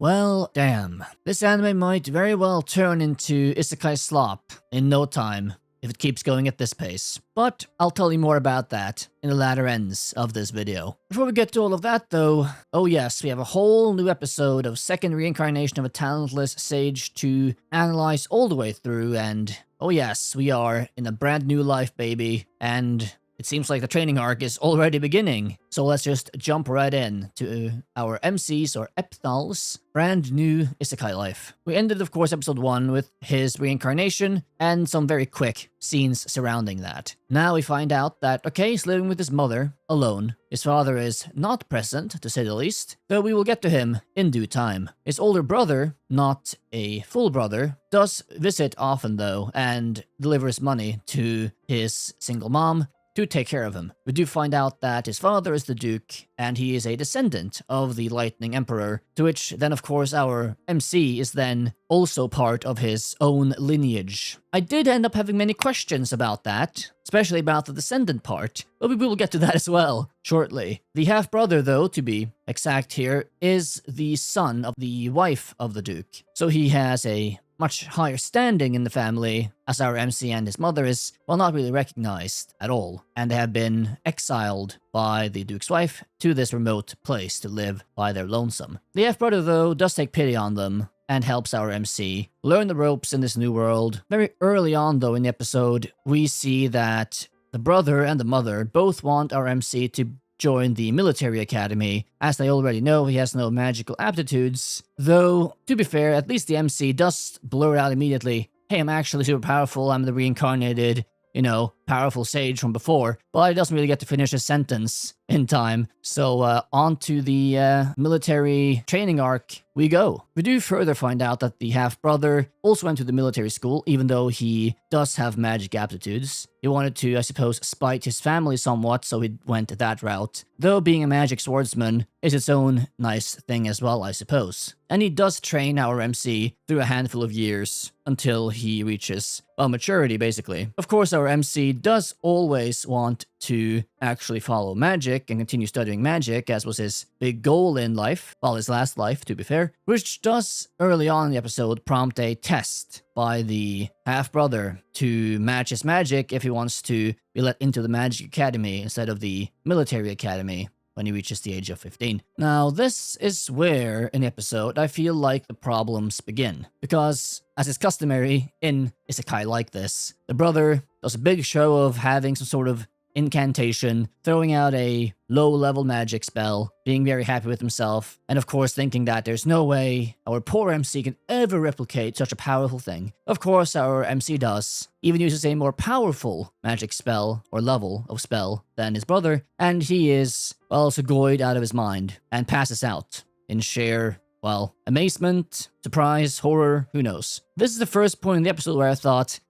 Well, damn. This anime might very well turn into Isekai Slop in no time if it keeps going at this pace. But I'll tell you more about that in the latter ends of this video. Before we get to all of that though, oh yes, we have a whole new episode of Second Reincarnation of a Talentless Sage to analyze all the way through, and oh yes, we are in a brand new life, baby, and it seems like the training arc is already beginning, so let's just jump right in to our MC's or Epthal's brand new isekai life. We ended, of course, episode 1 with his reincarnation and some very quick scenes surrounding that. Now we find out that, okay, he's living with his mother alone. His father is not present, to say the least, though we will get to him in due time. His older brother, not a full brother, does visit often though and delivers money to his single mom to take care of him. We do find out that his father is the Duke, and he is a descendant of the Lightning Emperor, to which then of course our MC is then also part of his own lineage. I did end up having many questions about that, especially about the descendant part, but we will get to that as well shortly. The half-brother though, to be exact here, is the son of the wife of the Duke, so he has a much higher standing in the family, as our MC and his mother is, well, not really recognized at all, and they have been exiled by the Duke's wife to this remote place to live by their lonesome. The half-brother, though, does take pity on them and helps our MC learn the ropes in this new world. Very early on, though, in the episode, we see that the brother and the mother both want our MC to join the military academy, as they already know he has no magical aptitudes, though, to be fair, at least the MC does blurt out immediately, hey, I'm actually super powerful, I'm the reincarnated, powerful sage from before, but he doesn't really get to finish his sentence in time, so on to the military training arc we go. We do further find out that the half-brother also went to the military school, even though he does have magic aptitudes. He wanted to, I suppose, spite his family somewhat, so he went that route, though being a magic swordsman is its own nice thing as well, I suppose. And he does train our MC through a handful of years until he reaches, well, maturity, basically. Of course, our MC does always want to actually follow magic and continue studying magic, as was his big goal in life, well, his last life, to be fair, which does, early on in the episode, prompt a test by the half-brother to match his magic if he wants to be let into the Magic Academy instead of the Military Academy when he reaches the age of 15. Now, this is where, in the episode, I feel like the problems begin, because, as is customary in isekai like this, the brother does a big show of having some sort of incantation, throwing out a low-level magic spell, being very happy with himself, and of course thinking that there's no way our poor MC can ever replicate such a powerful thing. Of course, our MC does, even uses a more powerful magic spell, or level of spell, than his brother, and he is, well, Sugoid out of his mind, and passes out in sheer, well, amazement, surprise, horror, who knows. This is the first point in the episode where I thought,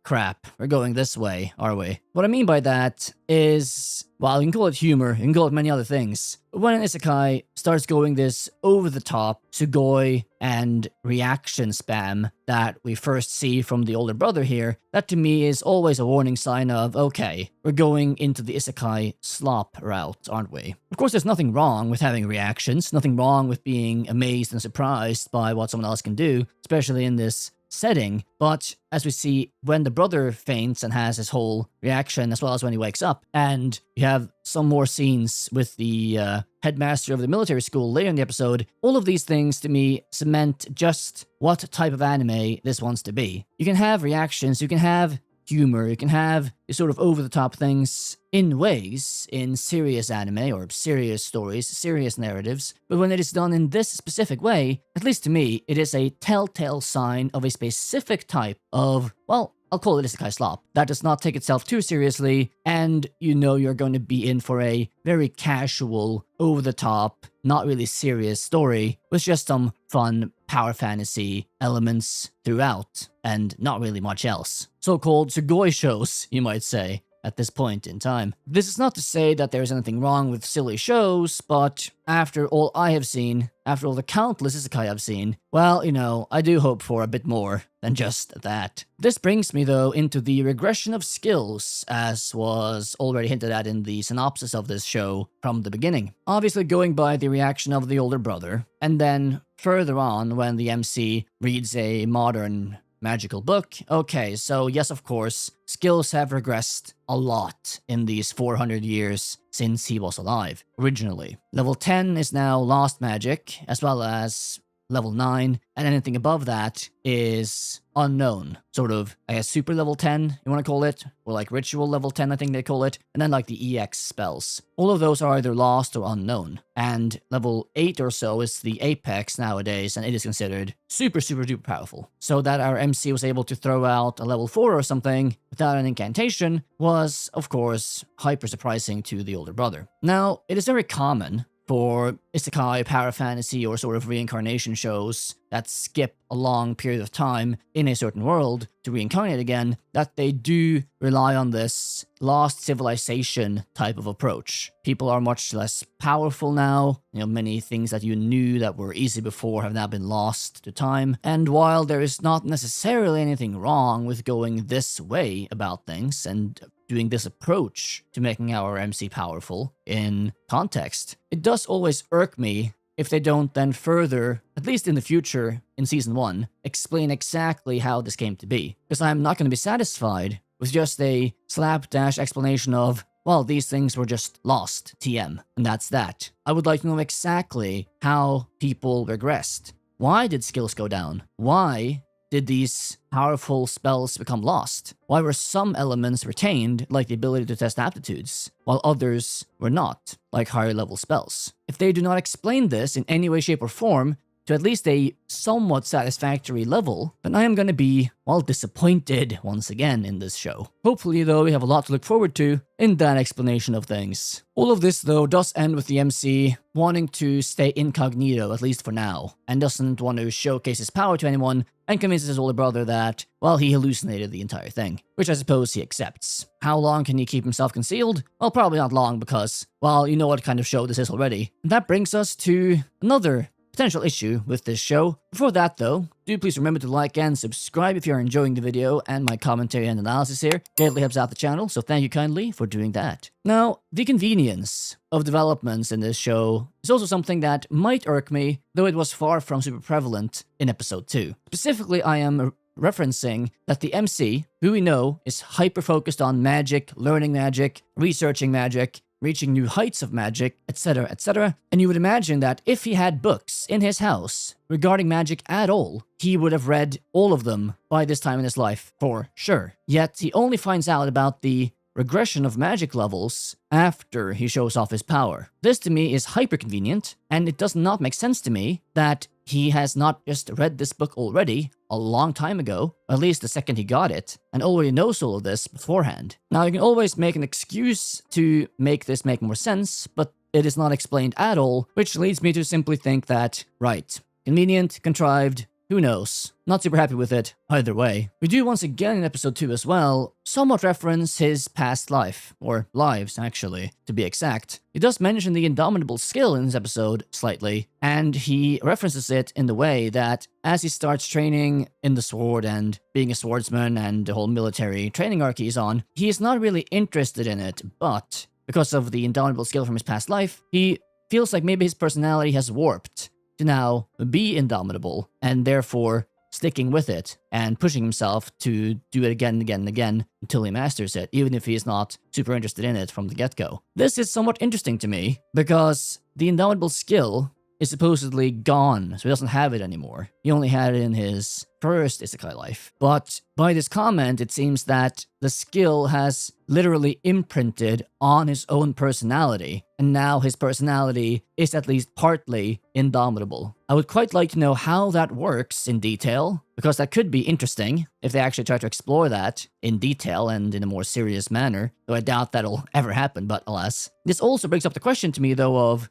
crap, we're going this way, are we? What I mean by that is, well, you can call it humor, you can call it many other things, but when an isekai starts going this over-the-top sugoi and reaction spam that we first see from the older brother here, that to me is always a warning sign of, okay, we're going into the isekai slop route, aren't we? Of course, there's nothing wrong with having reactions, nothing wrong with being amazed and surprised by what someone else can do, especially in this setting, but as we see, when the brother faints and has his whole reaction, as well as when he wakes up, and you have some more scenes with the headmaster of the military school later in the episode, all of these things to me cement just what type of anime this wants to be. You can have reactions, you can have humor, you can have these sort of over-the-top things in ways in serious anime or serious stories, serious narratives, but when it is done in this specific way, at least to me, it is a telltale sign of a specific type of, well, I'll call it Isekai Slop, that does not take itself too seriously, and you know you're going to be in for a very casual, over-the-top, not really serious story, with just some fun power fantasy elements throughout, and not really much else. So-called sugoi shows, you might say. at this point in time. This is not to say that there's anything wrong with silly shows, but after all I have seen, after all the countless isekai I've seen, well, I do hope for a bit more than just that. This brings me, though, into the regression of skills, as was already hinted at in the synopsis of this show from the beginning. Obviously going by the reaction of the older brother, and then further on when the MC reads a modern magical book. Okay, so yes, of course, skills have regressed a lot in these 400 years since he was alive, originally. Level 10 is now Lost Magic, as well as level 9, and anything above that is unknown. Sort of, I guess, super level 10, you want to call it, or like ritual level 10, I think they call it, and then like the EX spells. All of those are either lost or unknown, and level 8 or so is the apex nowadays, and it is considered super, super duper powerful. So that our MC was able to throw out a level 4 or something without an incantation was, of course, hyper surprising to the older brother. Now, it is very common for isekai, power fantasy, or sort of reincarnation shows that skip a long period of time in a certain world to reincarnate again, that they do rely on this lost civilization type of approach. People are much less powerful now. Many things that you knew that were easy before have now been lost to time. And while there is not necessarily anything wrong with going this way about things and doing this approach to making our MC powerful in context, it does always irk me if they don't then further, at least in the future, in Season 1, explain exactly how this came to be. Because I'm not going to be satisfied with just a slapdash explanation of, well, these things were just lost, TM, and that's that. I would like to know exactly how people regressed. Why did skills go down? Why did these powerful spells become lost? Why were some elements retained, like the ability to test aptitudes, while others were not, like higher level spells? If they do not explain this in any way, shape, or form, to at least a somewhat satisfactory level, then I am going to be, well, disappointed once again in this show. Hopefully, though, we have a lot to look forward to in that explanation of things. All of this, though, does end with the MC wanting to stay incognito, at least for now, and doesn't want to showcase his power to anyone, and convinces his older brother that, well, he hallucinated the entire thing, which I suppose he accepts. How long can he keep himself concealed? Well, probably not long because, well, you know what kind of show this is already. And that brings us to another potential issue with this show. Before that, though, do please remember to like and subscribe if you're enjoying the video, and my commentary and analysis here greatly helps out the channel, so thank you kindly for doing that. Now, the convenience of developments in this show is also something that might irk me, though it was far from super prevalent in episode 2. Specifically, I am referencing that the MC, who we know is hyper-focused on magic, learning magic, researching magic, reaching new heights of magic, etc., etc. And you would imagine that if he had books in his house regarding magic at all, he would have read all of them by this time in his life, for sure. Yet he only finds out about the regression of magic levels after he shows off his power. This to me is hyper convenient, and it does not make sense to me that he has not just read this book already a long time ago, or at least the second he got it, and already knows all of this beforehand. Now, you can always make an excuse to make this make more sense, but it is not explained at all, which leads me to simply think that, right, convenient, contrived, who knows? Not super happy with it either way. We do once again in episode 2 as well somewhat reference his past life, or lives actually, to be exact. He does mention the indomitable skill in this episode slightly, and he references it in the way that as he starts training in the sword and being a swordsman and the whole military training arc he's on, he is not really interested in it, but because of the indomitable skill from his past life, he feels like maybe his personality has warped to now be indomitable, and therefore sticking with it and pushing himself to do it again and again and again until he masters it, even if he is not super interested in it from the get-go. This is somewhat interesting to me, because the indomitable skill is supposedly gone, so he doesn't have it anymore. He only had it in his first isekai life. But by this comment, it seems that the skill has literally imprinted on his own personality, and now his personality is at least partly indomitable. I would quite like to know how that works in detail, because that could be interesting if they actually try to explore that in detail and in a more serious manner, though I doubt that'll ever happen, but alas. This also brings up the question to me, though, of,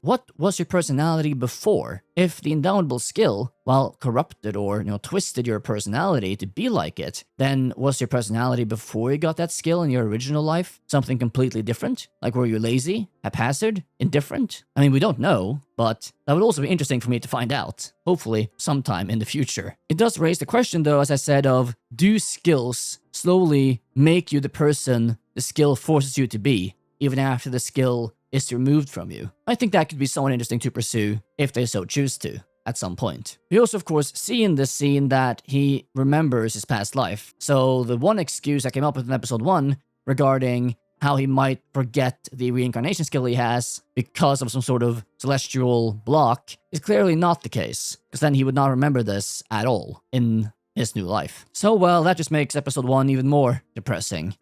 what was your personality before? if the indomitable skill, while corrupted or, twisted your personality to be like it, then was your personality before you got that skill in your original life something completely different? Like, were you lazy, haphazard, indifferent? I mean, we don't know, but that would also be interesting for me to find out, hopefully sometime in the future. It does raise the question, though, as I said, of do skills slowly make you the person the skill forces you to be, even after the skill is removed from you? I think that could be somewhat interesting to pursue if they so choose to at some point. We also, of course, see in this scene that he remembers his past life. So the one excuse I came up with in episode 1 regarding how he might forget the reincarnation skill he has because of some sort of celestial block is clearly not the case, because then he would not remember this at all in his new life. So, well, that just makes episode 1 even more depressing.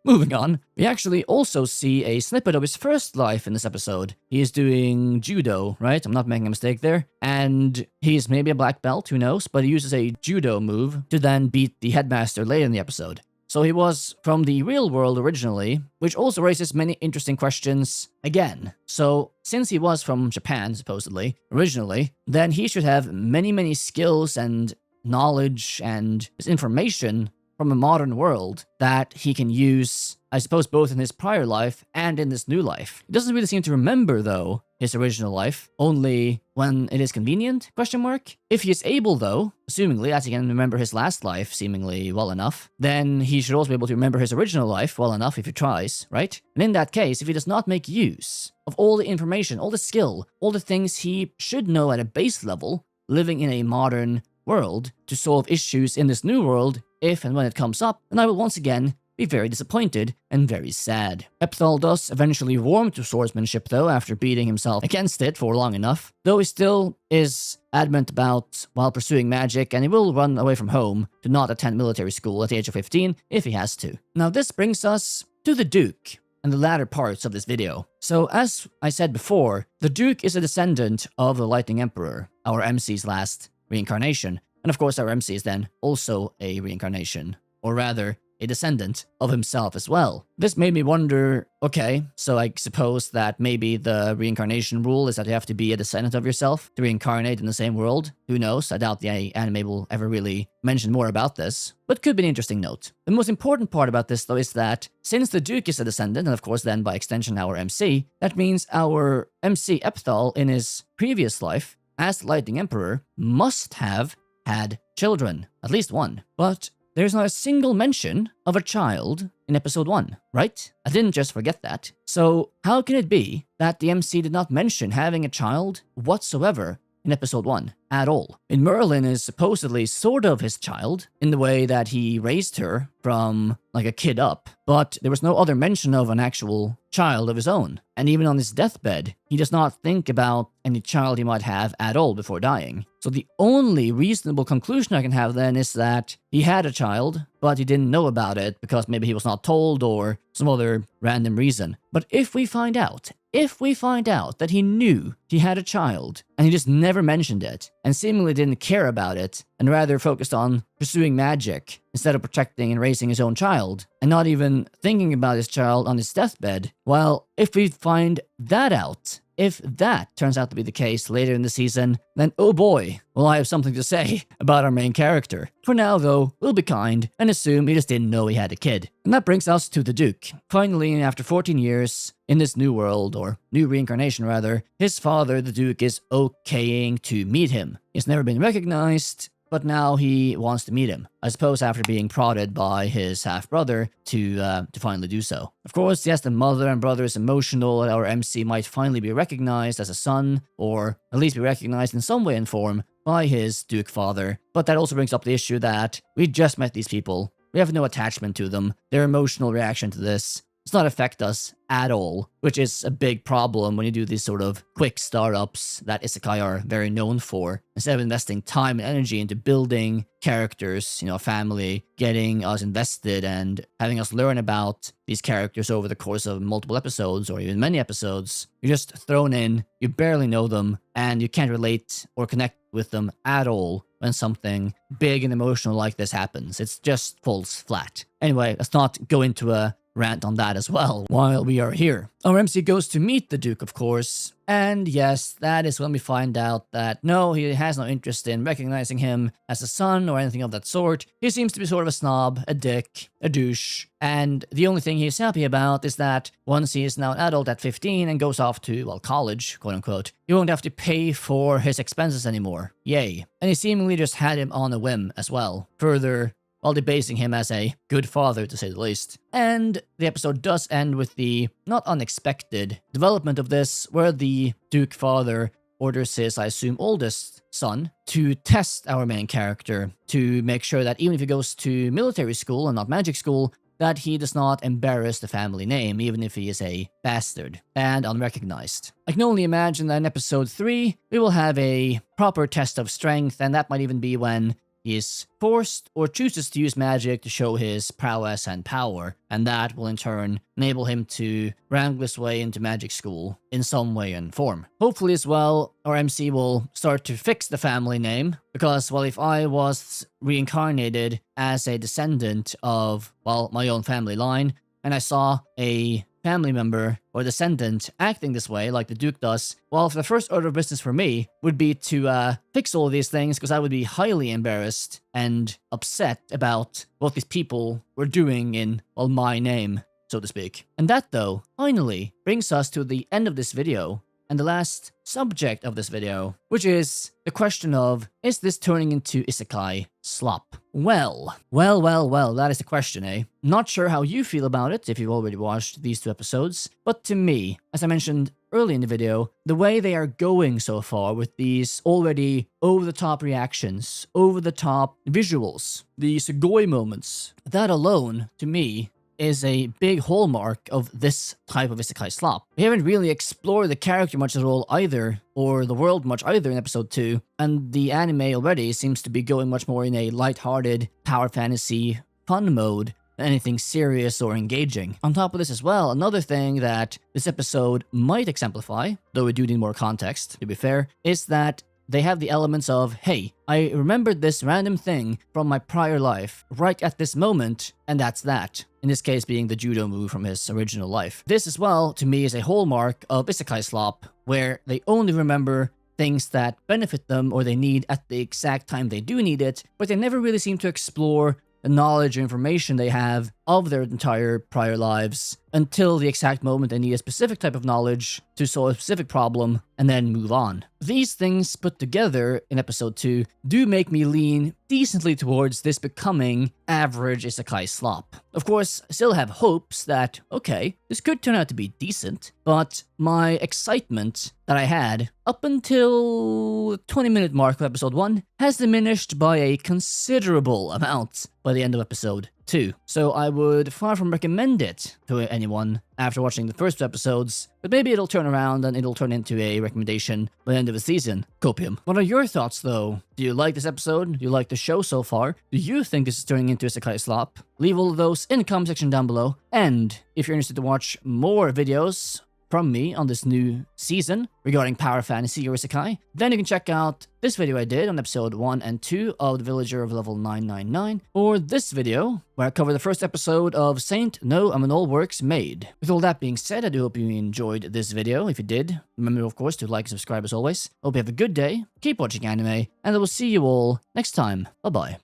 Moving on, we actually also see a snippet of his first life in this episode. He is doing judo, right? I'm not making a mistake there. And he's maybe a black belt, who knows? But he uses a judo move to then beat the headmaster later in the episode. So he was from the real world originally, which also raises many interesting questions again. So since he was from Japan, supposedly, originally, then he should have many skills and knowledge and information from a modern world that he can use, I suppose, both in his prior life and in this new life. He doesn't really seem to remember, though, his original life, only when it is convenient, question mark. If he is able, though, assumingly, as he can remember his last life seemingly well enough, then he should also be able to remember his original life well enough if he tries, right? And in that case, if he does not make use of all the information, all the skill, all the things he should know at a base level, living in a modern world to solve issues in this new world, if and when it comes up, then I will once again be very disappointed and very sad. Epthal does eventually warm to swordsmanship, though, after beating himself against it for long enough, though he still is adamant about while pursuing magic, and he will run away from home to not attend military school at the age of 15 if he has to. Now this brings us to the Duke and the latter parts of this video. So as I said before, the Duke is a descendant of the Lightning Emperor, our MC's last reincarnation, and of course our MC is then also a reincarnation, or rather, a descendant of himself as well. This made me wonder, okay, so I suppose that maybe the reincarnation rule is that you have to be a descendant of yourself to reincarnate in the same world. Who knows? I doubt the anime will ever really mention more about this, but could be an interesting note. The most important part about this, though, is that since the Duke is a descendant, and of course then by extension our MC, that means our MC Epthal in his previous life as the Lightning Emperor must have had children, at least one. But there's not a single mention of a child in episode 1, right? I didn't just forget that. So how can it be that the MC did not mention having a child whatsoever in episode 1 at all? And Merlin is supposedly sort of his child in the way that he raised her from like a kid up, but there was no other mention of an actual child of his own. And even on his deathbed, he does not think about any child he might have at all before dying. So the only reasonable conclusion I can have then is that he had a child, but he didn't know about it because maybe he was not told or some other random reason. But if we find out that he knew he had a child and he just never mentioned it and seemingly didn't care about it and rather focused on pursuing magic instead of protecting and raising his own child and not even thinking about his child on his deathbed, well, if we find that out, if that turns out to be the case later in the season, then oh boy, will I have something to say about our main character. For now, though, we'll be kind and assume he just didn't know he had a kid. And that brings us to the Duke. Finally, after 14 years in this new world, or new reincarnation rather, his father, the Duke, is okaying to meet him. He's never been recognized, but now he wants to meet him. I suppose after being prodded by his half-brother to finally do so. Of course, yes, the mother and brother is emotional that our MC might finally be recognized as a son, or at least be recognized in some way and form by his Duke father. But that also brings up the issue that we just met these people. We have no attachment to them. Their emotional reaction to this does not affect us at all, which is a big problem when you do these sort of quick startups that isekai are very known for. Instead of investing time and energy into building characters, a family, getting us invested and having us learn about these characters over the course of multiple episodes or even many episodes, you're just thrown in, you barely know them, and you can't relate or connect with them at all when something big and emotional like this happens. It just falls flat. Anyway, let's not go into a rant on that as well while we are here. Our MC goes to meet the Duke, of course, and yes, that is when we find out that no, he has no interest in recognizing him as a son or anything of that sort. He seems to be sort of a snob, a dick, a douche, and the only thing he's happy about is that once he is now an adult at 15 and goes off to, well, college, quote unquote, he won't have to pay for his expenses anymore. Yay. And he seemingly just had him on a whim as well, further while debasing him as a good father, to say the least. And the episode does end with the not unexpected development of this, where the Duke father orders his, I assume, oldest son to test our main character, to make sure that even if he goes to military school and not magic school, that he does not embarrass the family name, even if he is a bastard and unrecognized. I can only imagine that in episode 3, we will have a proper test of strength, and that might even be when he is forced or chooses to use magic to show his prowess and power, and that will in turn enable him to wrangle his way into magic school in some way and form. Hopefully as well, our MC will start to fix the family name, because, well, if I was reincarnated as a descendant of, well, my own family line, and I saw a family member or descendant acting this way like the Duke does, well, the first order of business for me would be to fix all these things, because I would be highly embarrassed and upset about what these people were doing in, well, my name, so to speak. And that, though, finally brings us to the end of this video, and the last subject of this video, which is the question of, is this turning into Isekai Slop? Well, that is the question, eh? Not sure how you feel about it if you've already watched these 2 episodes, but to me, as I mentioned early in the video, the way they are going so far with these already over-the-top reactions, over-the-top visuals, the Sugoi moments, that alone, to me, is a big hallmark of this type of Isekai Slop. We haven't really explored the character much at all either, or the world much either in episode 2, and the anime already seems to be going much more in a lighthearted, power fantasy, fun mode than anything serious or engaging. On top of this as well, another thing that this episode might exemplify, though we do need more context, to be fair, is that they have the elements of, hey, I remembered this random thing from my prior life right at this moment, and that's that. In this case being the judo move from his original life. This as well, to me, is a hallmark of Isekai Slop, where they only remember things that benefit them or they need at the exact time they do need it, but they never really seem to explore the knowledge or information they have of their entire prior lives until the exact moment they need a specific type of knowledge to solve a specific problem and then move on. These things put together in episode 2 do make me lean decently towards this becoming average Isekai Slop. Of course, I still have hopes that, okay, this could turn out to be decent, but my excitement that I had up until the 20-minute mark of episode 1 has diminished by a considerable amount by the end of episode 2. So I would far from recommend it to anyone after watching the first 2 episodes, but maybe it'll turn around and it'll turn into a recommendation by the end of the season. Copium. What are your thoughts though? Do you like this episode? Do you like the show so far? Do you think this is turning into Isekai Slop? Leave all of those in the comment section down below. And if you're interested to watch more videos from me on this new season regarding power fantasy or isekai, then you can check out this video I did on episode 1 and 2 of The Villager of Level 999, or this video where I cover the first episode of Saint No Amanol Works Made. With all that being said, I do hope you enjoyed this video. If you did, remember of course to like and subscribe as always. Hope you have a good day, keep watching anime, and I will see you all next time. Bye bye.